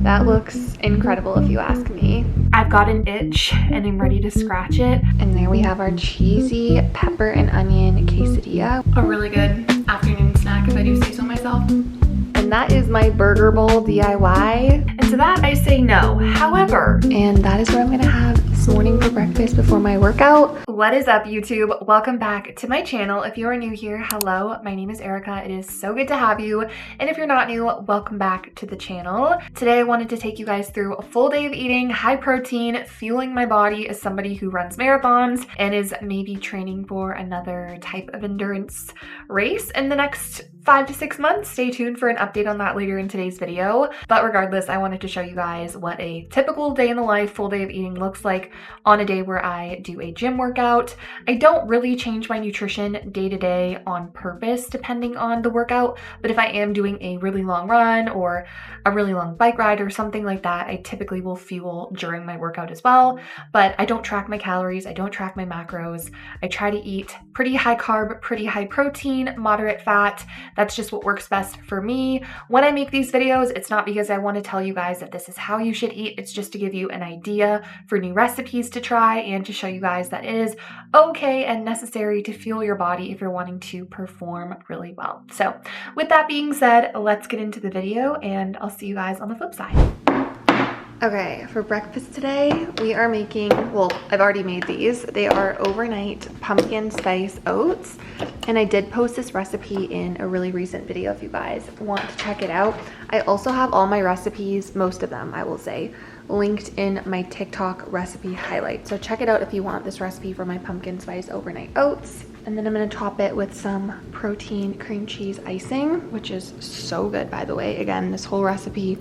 That looks incredible if you ask me. I've got an itch and I'm ready to scratch it. And there we have our cheesy pepper and onion quesadilla. A really good afternoon snack if I do say so myself. And that is my burger bowl DIY. And to that I say no. However, and that is what I'm gonna have this morning for breakfast before my workout. What is up, YouTube? Welcome back to my channel. If you are new here, hello, my name is Erica. It is so good to have you. And if you're not new, welcome back to the channel. Today I wanted to take you guys through a full day of eating high protein, fueling my body as somebody who runs marathons and is maybe training for another type of endurance race in the next 5 to 6 months. Stay tuned for an update on that later in today's video. But regardless, I wanted to show you guys what a typical day in the life, full day of eating looks like on a day where I do a gym workout. I don't really change my nutrition day to day on purpose depending on the workout, but if I am doing a really long run or a really long bike ride or something like that, I typically will fuel during my workout as well. But I don't track my calories, I don't track my macros. I try to eat pretty high carb, pretty high protein, moderate fat. That's just what works best for me. When I make these videos, it's not because I want to tell you guys that this is how you should eat. It's just to give you an idea for new recipes to try and to show you guys that it is okay and necessary to fuel your body if you're wanting to perform really well. So with that being said, let's get into the video and I'll see you guys on the flip side. Okay, for breakfast today, we are making, well, I've already made these. They are overnight pumpkin spice oats. And I did post this recipe in a really recent video if you guys want to check it out. I also have all my recipes, most of them, I will say, linked in my TikTok recipe highlight. So check it out if you want this recipe for my pumpkin spice overnight oats. And then I'm gonna top it with some protein cream cheese icing, which is so good, by the way. Again, this whole recipe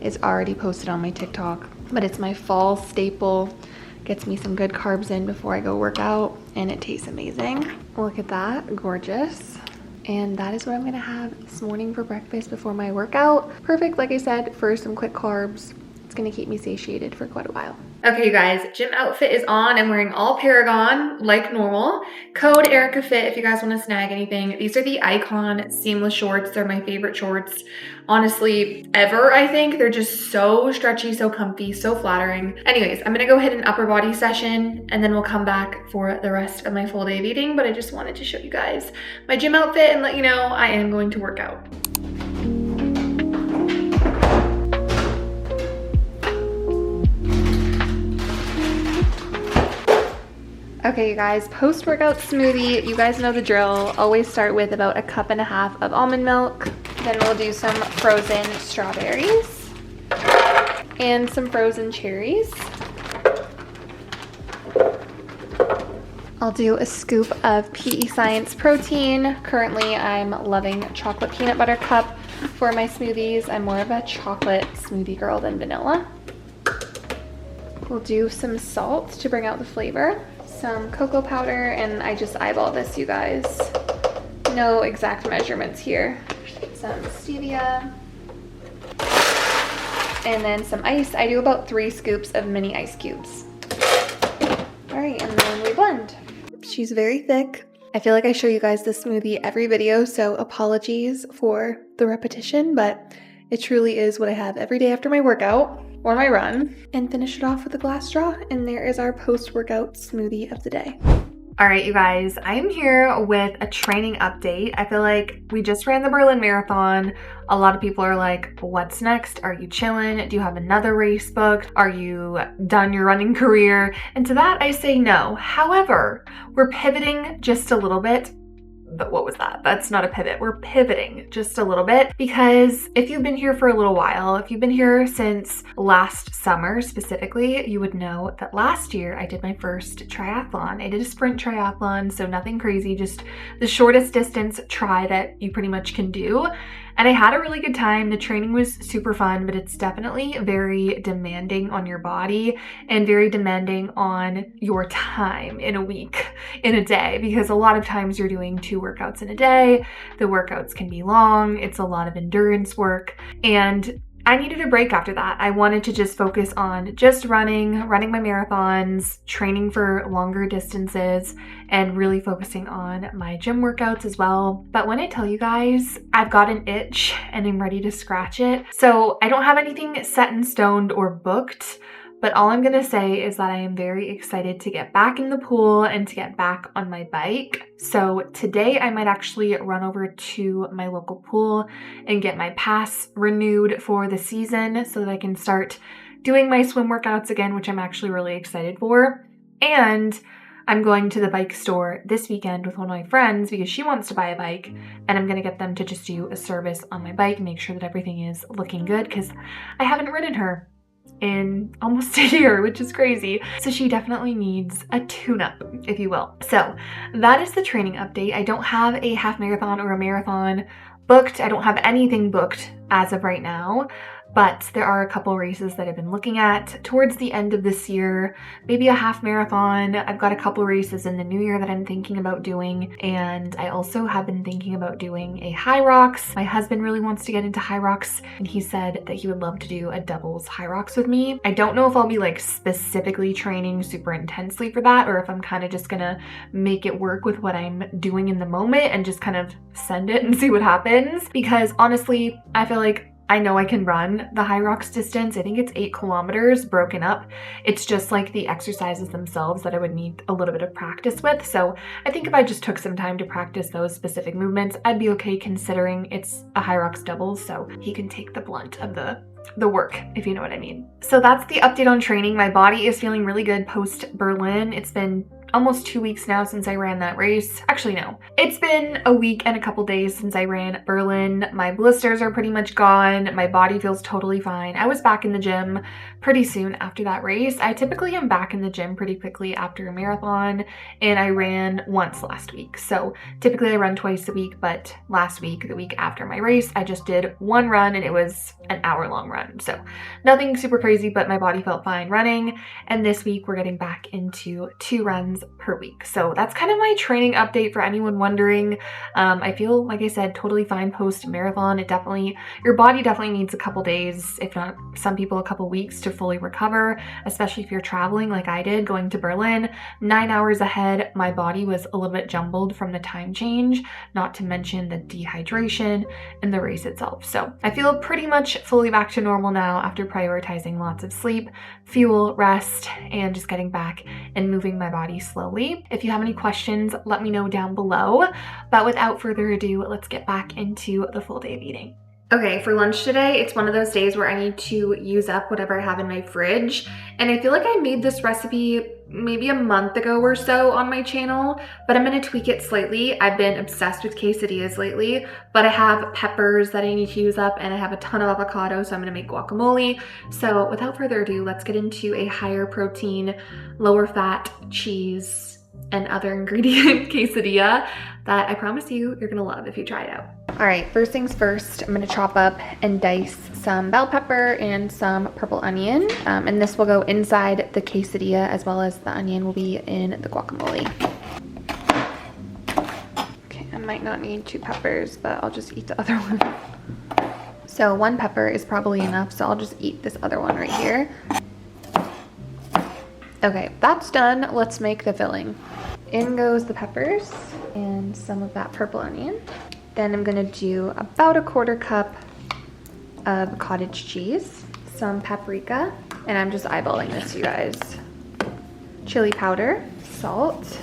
is already posted on my TikTok, but it's my fall staple. Gets me some good carbs in before I go work out, and it tastes amazing. Look at that, gorgeous. And that is what I'm gonna have this morning for breakfast before my workout. Perfect, like I said, for some quick carbs. It's gonna keep me satiated for quite a while. Okay, you guys, gym outfit is on. I'm wearing all Paragon like normal. Code EricaFit if you guys want to snag anything. These are the Icon seamless shorts. They're my favorite shorts, honestly, ever, I think. They're just so stretchy, so comfy, so flattering. Anyways, I'm gonna go hit an upper body session and then we'll come back for the rest of my full day of eating. But I just wanted to show you guys my gym outfit and let you know I am going to work out. Okay, you guys, post-workout smoothie, you guys know the drill. Always start with about 1.5 cups of almond milk. Then we'll do some frozen strawberries and some frozen cherries. I'll do a scoop of PEScience protein. Currently, I'm loving chocolate peanut butter cup for my smoothies. I'm more of a chocolate smoothie girl than vanilla. We'll do some salt to bring out the flavor. Some cocoa powder, and I just eyeball this, you guys. No exact measurements here. Some stevia. And then some ice. I do about 3 scoops of mini ice cubes. All right, and then we blend. She's very thick. I feel like I show you guys this smoothie every video, so apologies for the repetition, but it truly is what I have every day after my workout or my run, and finish it off with a glass straw. And there is our post-workout smoothie of the day. All right, you guys, I am here with a training update. I feel like we just ran the Berlin Marathon. A lot of people are like, what's next? Are you chilling? Do you have another race booked? Are you done your running career? And to that, I say no. However, we're pivoting just a little bit. But what was that? That's not a pivot. We're pivoting just a little bit because if you've been here for a little while, if you've been here since last summer specifically, you would know that last year I did my first triathlon. I did a sprint triathlon, so nothing crazy, just the shortest distance try that you pretty much can do. And I had a really good time. The training was super fun, but it's definitely very demanding on your body and very demanding on your time in a week, in a day, because a lot of times you're doing 2 workouts in a day. The workouts can be long. It's a lot of endurance work. And I needed a break after that. I wanted to just focus on just running my marathons, training for longer distances, and really focusing on my gym workouts as well. But when I tell you guys, I've got an itch and I'm ready to scratch it. So I don't have anything set in stone or booked, but all I'm gonna say is that I am very excited to get back in the pool and to get back on my bike. So today I might actually run over to my local pool and get my pass renewed for the season so that I can start doing my swim workouts again, which I'm actually really excited for. And I'm going to the bike store this weekend with one of my friends because she wants to buy a bike, and I'm gonna get them to just do a service on my bike and make sure that everything is looking good because I haven't ridden her in almost a year, which is crazy. So she definitely needs a tune-up, if you will. So that is the training update. I don't have a half marathon or a marathon booked. I don't have anything booked as of right now, but there are a couple races that I've been looking at towards the end of this year, maybe a half marathon. I've got a couple races in the new year that I'm thinking about doing, and I also have been thinking about doing a high rocks. My husband really wants to get into high rocks, and he said that he would love to do a doubles high rocks with me. I don't know if I'll be like specifically training super intensely for that, or if I'm kind of just gonna make it work with what I'm doing in the moment and just kind of send it and see what happens. Because honestly, I feel like I know I can run the high rocks distance. I think it's 8 kilometers broken up. It's just like the exercises themselves that I would need a little bit of practice with. So I think if I just took some time to practice those specific movements, I'd be okay, considering it's a high rocks doubles, so he can take the blunt of the work, if you know what I mean. So that's the update on training. My body is feeling really good post Berlin. It's been almost 2 weeks now since I ran that race. Actually, no. It's been a week and a couple days since I ran Berlin. My blisters are pretty much gone. My body feels totally fine. I was back in the gym pretty soon after that race. I typically am back in the gym pretty quickly after a marathon, and I ran once last week. So typically I run twice a week, but last week, the week after my race, I just did one run and it was an hour-long run. So nothing super crazy, but my body felt fine running. And this week we're getting back into 2 runs per week. So that's kind of my training update for anyone wondering. I feel, like I said, totally fine post marathon. Your body definitely needs a couple days, if not some people a couple weeks, to fully recover, especially if you're traveling like I did going to Berlin. 9 hours ahead, my body was a little bit jumbled from the time change, not to mention the dehydration and the race itself. So I feel pretty much fully back to normal now after prioritizing lots of sleep, fuel, rest, and just getting back and moving my body slowly. If you have any questions, let me know down below. But without further ado, let's get back into the full day of eating. Okay, for lunch today, it's one of those days where I need to use up whatever I have in my fridge. And I feel like I made this recipe maybe a month ago or so on my channel, but I'm gonna tweak it slightly. I've been obsessed with quesadillas lately, but I have peppers that I need to use up, and I have a ton of avocado, so I'm gonna make guacamole. So without further ado, let's get into a higher protein, lower fat cheese and other ingredient quesadilla that I promise you're gonna love if you try it out. All right, first things first, I'm gonna chop up and dice some bell pepper and some purple onion, and this will go inside the quesadilla, as well as the onion will be in the guacamole. Okay, I might not need 2 peppers, but I'll just eat the other one. So 1 pepper is probably enough, so I'll just eat this other one right here. Okay, that's done. Let's make the filling. In goes the peppers and some of that purple onion. Then I'm gonna do about 1/4 cup of cottage cheese, some paprika, and I'm just eyeballing this, you guys. Chili powder, salt,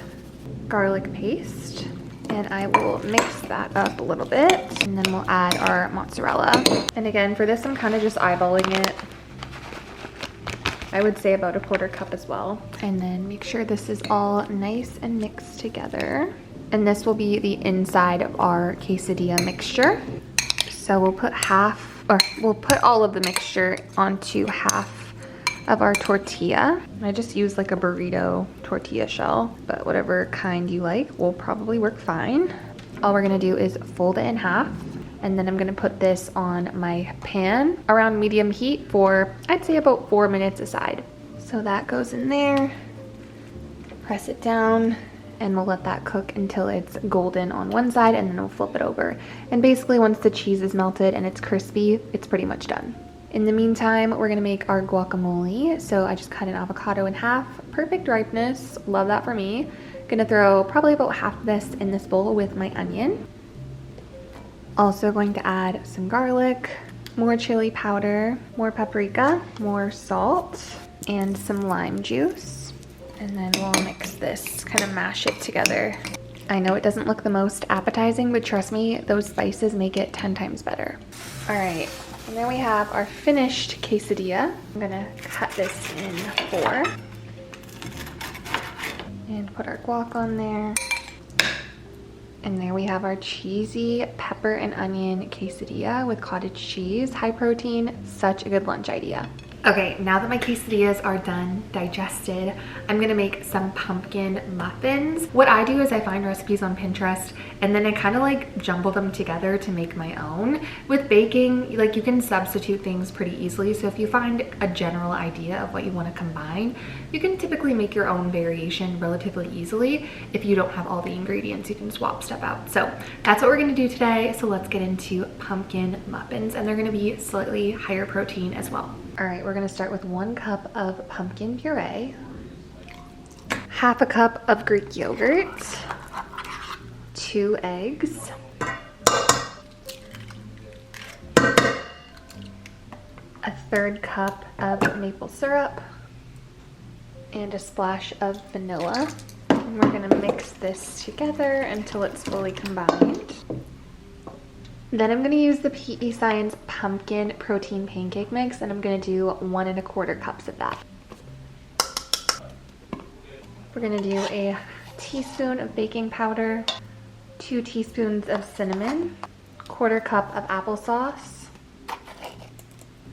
garlic paste, and I will mix that up a little bit, and then we'll add our mozzarella. And again, for this, I'm kind of just eyeballing it. I would say about 1/4 cup as well. And then make sure this is all nice and mixed together. And this will be the inside of our quesadilla mixture. So we'll put all of the mixture onto half of our tortilla. I just use like a burrito tortilla shell, but whatever kind you like will probably work fine. All we're gonna do is fold it in half, and then I'm gonna put this on my pan around medium heat for, I'd say, about 4 minutes aside. So that goes in there, press it down, and we'll let that cook until it's golden on one side, and then we'll flip it over. And basically once the cheese is melted and it's crispy, it's pretty much done. In the meantime, we're gonna make our guacamole. So I just cut an avocado in half, perfect ripeness, love that for me. Gonna throw probably about half of this in this bowl with my onion. Also going to add some garlic, more chili powder, more paprika, more salt, and some lime juice. And then we'll mix this, kind of mash it together. I know it doesn't look the most appetizing, but trust me, those spices make it 10 times better. All right, and then we have our finished quesadilla. I'm gonna cut this in 4. And put our guac on there. And there we have our cheesy pepper and onion quesadilla with cottage cheese, high protein, such a good lunch idea. Okay, now that my quesadillas are done, digested, I'm gonna make some pumpkin muffins. What I do is I find recipes on Pinterest and then I kind of like jumble them together to make my own. With baking, like you can substitute things pretty easily. So if you find a general idea of what you want to combine, you can typically make your own variation relatively easily. If you don't have all the ingredients, you can swap stuff out. So that's what we're gonna do today. So let's get into pumpkin muffins, and they're gonna be slightly higher protein as well. All right, we're gonna start with 1 cup of pumpkin puree, half a cup of Greek yogurt, 2 eggs, a 1/3 cup of maple syrup, and a splash of vanilla. And we're gonna mix this together until it's fully combined. Then I'm gonna use the PEScience pumpkin protein pancake mix, and I'm gonna do 1 1/4 cups of that. We're gonna do a teaspoon of baking powder, 2 teaspoons of cinnamon, 1/4 cup of applesauce,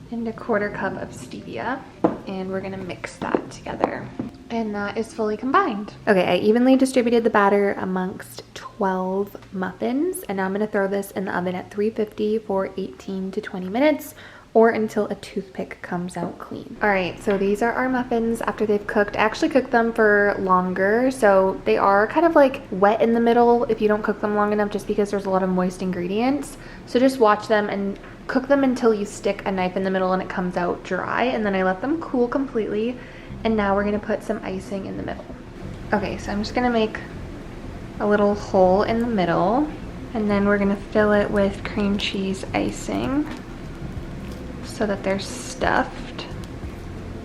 and a 1/4 cup of stevia. And we're gonna mix that together. And that is fully combined. Okay, I evenly distributed the batter amongst 12 muffins, and now I'm gonna throw this in the oven at 350 for 18 to 20 minutes, or until a toothpick comes out clean. All right, so these are our muffins after they've cooked. I actually cooked them for longer, so they are kind of like wet in the middle if you don't cook them long enough, just because there's a lot of moist ingredients. So just watch them and cook them until you stick a knife in the middle and it comes out dry, and then I let them cool completely. And now we're gonna put some icing in the middle. Okay, so I'm just gonna make a little hole in the middle, and then we're gonna fill it with cream cheese icing so that they're stuffed.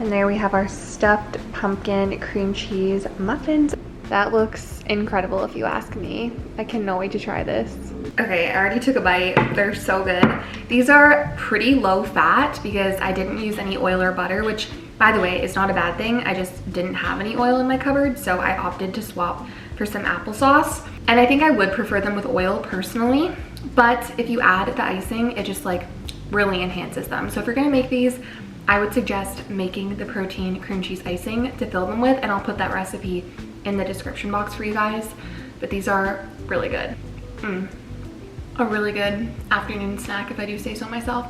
And there we have our stuffed pumpkin cream cheese muffins. That looks incredible if you ask me. I cannot wait to try this. Okay, I already took a bite. They're so good. These are pretty low fat because I didn't use any oil or butter, which, by the way, is not a bad thing. I just didn't have any oil in my cupboard, so I opted to swap for some applesauce. And I think I would prefer them with oil personally, but if you add the icing, it just like really enhances them. So if you're gonna make these, I would suggest making the protein cream cheese icing to fill them with, and I'll put that recipe in the description box for you guys. But these are really good. A really good afternoon snack, if I do say so myself.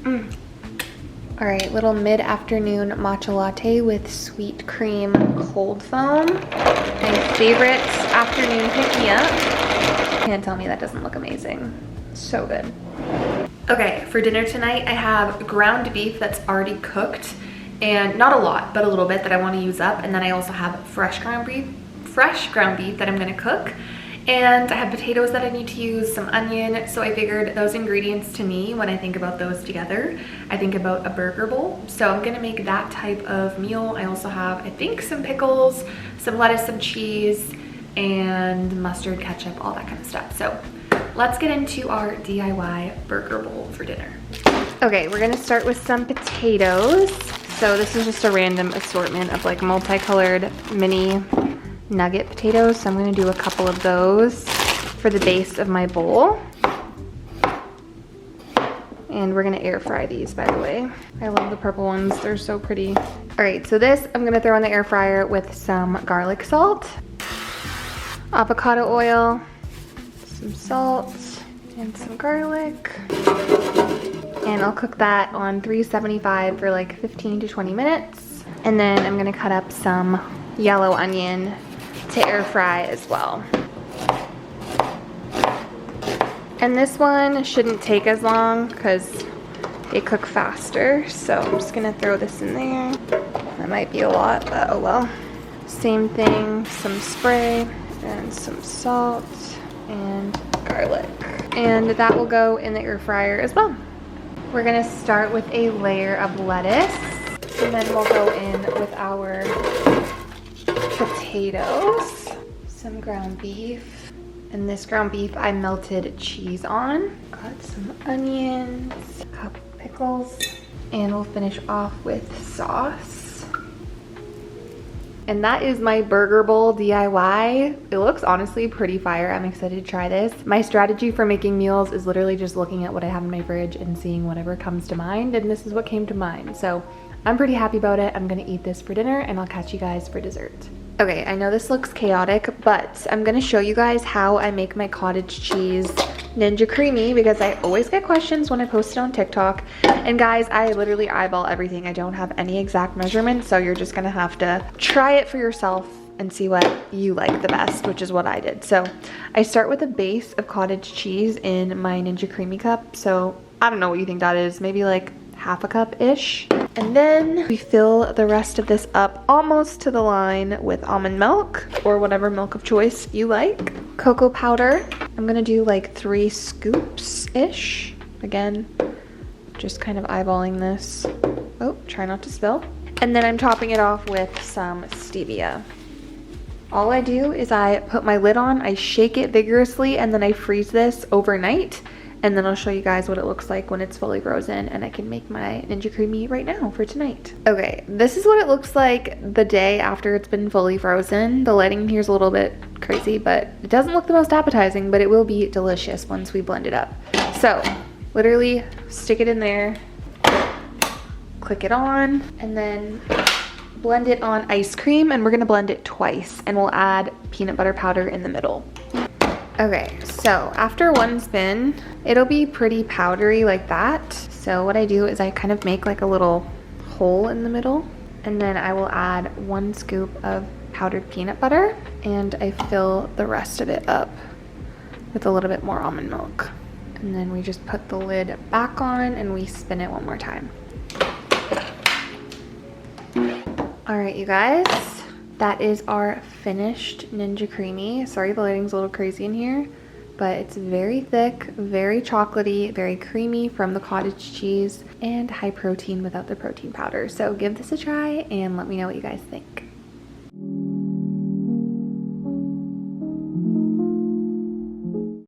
All right, little mid-afternoon matcha latte with sweet cream cold foam. My favorite afternoon pick-me-up. Can't tell me that doesn't look amazing. So good. Okay, for dinner tonight, I have ground beef that's already cooked, and not a lot, but a little bit that I want to use up. And then I also have fresh ground beef that I'm gonna cook. And I have potatoes that I need to use, some onion. So I figured those ingredients, to me, when I think about those together, I think about a burger bowl. So I'm gonna make that type of meal. I also have, I think, some pickles, some lettuce, some cheese, and mustard, ketchup, all that kind of stuff. So let's get into our DIY burger bowl for dinner. Okay, we're gonna start with some potatoes. So this is just a random assortment of like multicolored mini nugget potatoes. So I'm gonna do a couple of those for the base of my bowl. And we're gonna air fry these, by the way. I love the purple ones, they're so pretty. All right, so this I'm gonna throw in the air fryer with some garlic salt, avocado oil, some salt, and some garlic. And I'll cook that on 375 for like 15 to 20 minutes. And then I'm gonna cut up some yellow onion to air fry as well. And this one shouldn't take as long because they cook faster. So I'm just gonna throw this in there. That might be a lot, but oh well. Same thing, some spray and some salt and garlic. And that will go in the air fryer as well. We're gonna start with a layer of lettuce, and then we'll go in with our potatoes, some ground beef, and this ground beef I melted cheese on. Got some onions, a couple pickles, and we'll finish off with sauce. And that is my burger bowl DIY. It looks honestly pretty fire. I'm excited to try this. My strategy for making meals is literally just looking at what I have in my fridge and seeing whatever comes to mind, and this is what came to mind. So I'm pretty happy about it. I'm gonna eat this for dinner and I'll catch you guys for dessert. Okay, I know this looks chaotic, but I'm gonna show you guys how I make my cottage cheese Ninja Creamy because I always get questions when I post it on TikTok. And guys, I literally eyeball everything. I don't have any exact measurements, so you're just gonna have to try it for yourself and see what you like the best, which is what I did. So I start with a base of cottage cheese in my Ninja Creamy cup. So I don't know what you think that is, maybe like half a cup-ish. And then we fill the rest of this up almost to the line with almond milk or whatever milk of choice you like. Cocoa powder, I'm gonna do like 3 scoops-ish. Again, just kind of eyeballing this. Oh, try not to spill. And then I'm topping it off with some stevia. All I do is I put my lid on, I shake it vigorously, and then I freeze this overnight. And then I'll show you guys what it looks like when it's fully frozen, and I can make my Ninja Creamy right now for tonight. Okay, this is what it looks like the day after it's been fully frozen. The lighting here is a little bit crazy, but it doesn't look the most appetizing, but it will be delicious once we blend it up. So literally stick it in there, click it on, and then blend it on ice cream, and we're gonna blend it twice, and we'll add peanut butter powder in the middle. Okay, so after one spin, it'll be pretty powdery like that. So what I do is I kind of make like a little hole in the middle, and then I will add 1 scoop of powdered peanut butter, and I fill the rest of it up with a little bit more almond milk. And then we just put the lid back on and we spin it one more time. All right, you guys. That is our finished Ninja Creamy. Sorry the lighting's a little crazy in here, but it's very thick, very chocolatey, very creamy from the cottage cheese, and high protein without the protein powder. So give this a try and let me know what you guys think.